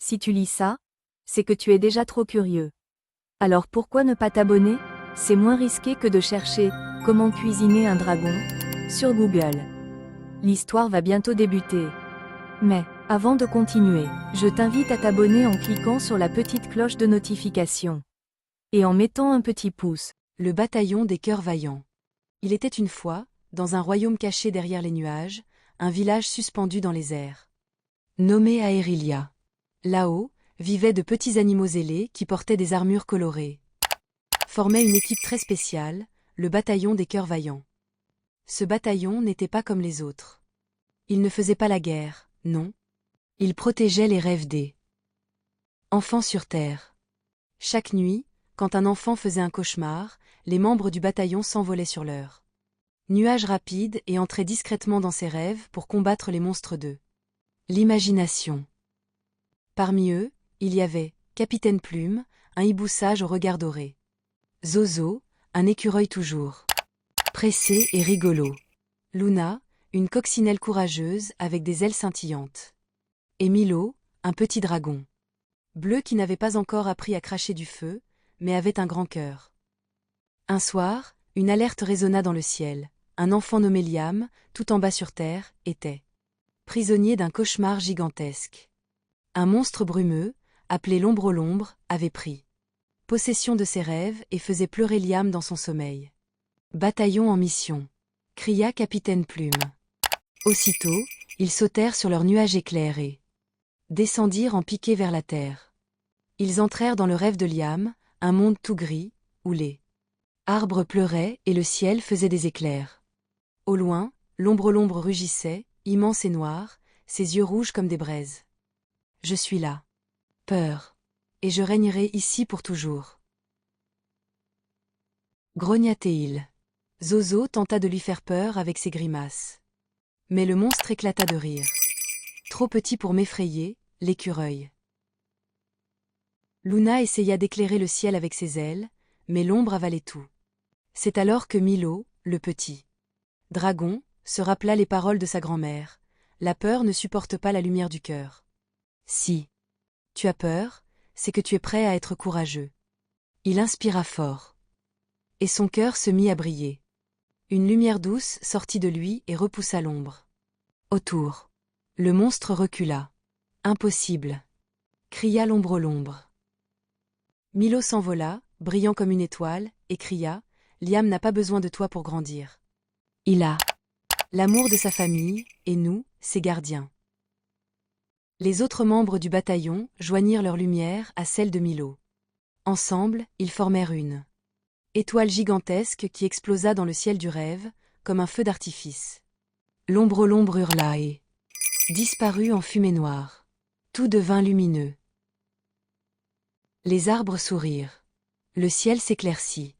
Si tu lis ça, c'est que tu es déjà trop curieux. Alors pourquoi ne pas t'abonner? C'est moins risqué que de chercher « Comment cuisiner un dragon » sur Google. L'histoire va bientôt débuter. Mais, avant de continuer, je t'invite à t'abonner en cliquant sur la petite cloche de notification. Et en mettant un petit pouce. Le bataillon des cœurs vaillants. Il était une fois, dans un royaume caché derrière les nuages, un village suspendu dans les airs. Nommé Aerilia. Là-haut, vivaient de petits animaux ailés qui portaient des armures colorées. Formaient une équipe très spéciale, le bataillon des cœurs vaillants. Ce bataillon n'était pas comme les autres. Il ne faisait pas la guerre, non. Il protégeait les rêves des enfants sur Terre. Chaque nuit, quand un enfant faisait un cauchemar, les membres du bataillon s'envolaient sur leur nuage rapide et entraient discrètement dans ses rêves pour combattre les monstres de l'imagination. Parmi eux, il y avait Capitaine Plume, un hibou sage au regard doré. Zozo, un écureuil toujours pressé et rigolo. Luna, une coccinelle courageuse avec des ailes scintillantes. Et Milo, un petit dragon bleu qui n'avait pas encore appris à cracher du feu, mais avait un grand cœur. Un soir, une alerte résonna dans le ciel. Un enfant nommé Liam, tout en bas sur terre, était prisonnier d'un cauchemar gigantesque. Un monstre brumeux, appelé l'ombre, avait pris possession de ses rêves et faisait pleurer Liam dans son sommeil. Bataillon en mission, cria Capitaine Plume. Aussitôt, ils sautèrent sur leur nuage éclair et descendirent en piqué vers la terre. Ils entrèrent dans le rêve de Liam, un monde tout gris, où les arbres pleuraient et le ciel faisait des éclairs. Au loin, l'ombre rugissait, immense et noire, ses yeux rouges comme des braises. Je suis là. Peur. Et je régnerai ici pour toujours. Grogna-t-il. Zozo tenta de lui faire peur avec ses grimaces. Mais le monstre éclata de rire. Trop petit pour m'effrayer, l'écureuil. Luna essaya d'éclairer le ciel avec ses ailes, mais l'ombre avalait tout. C'est alors que Milo, le petit dragon, se rappela les paroles de sa grand-mère. La peur ne supporte pas la lumière du cœur. Si tu as peur, c'est que tu es prêt à être courageux. Il inspira fort. Et son cœur se mit à briller. Une lumière douce sortit de lui et repoussa l'ombre. Autour. Le monstre recula. Impossible. Cria l'ombre. Milo s'envola, brillant comme une étoile, et cria « Liam n'a pas besoin de toi pour grandir. Il a l'amour de sa famille, et nous, ses gardiens. » Les autres membres du bataillon joignirent leur lumière à celle de Milo. Ensemble, ils formèrent une étoile gigantesque qui explosa dans le ciel du rêve, comme un feu d'artifice. L'ombre hurla et disparut en fumée noire. Tout devint lumineux. Les arbres sourirent. Le ciel s'éclaircit.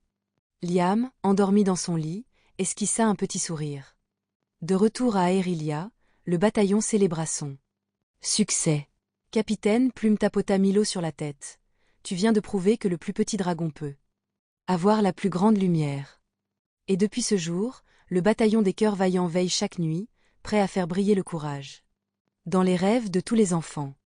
Liam, endormi dans son lit, esquissa un petit sourire. De retour à Aerilia, le bataillon célébra son succès. Capitaine Plume tapota Milo sur la tête. Tu viens de prouver que le plus petit dragon peut avoir la plus grande lumière. Et depuis ce jour, le bataillon des cœurs vaillants veille chaque nuit, prêt à faire briller le courage dans les rêves de tous les enfants.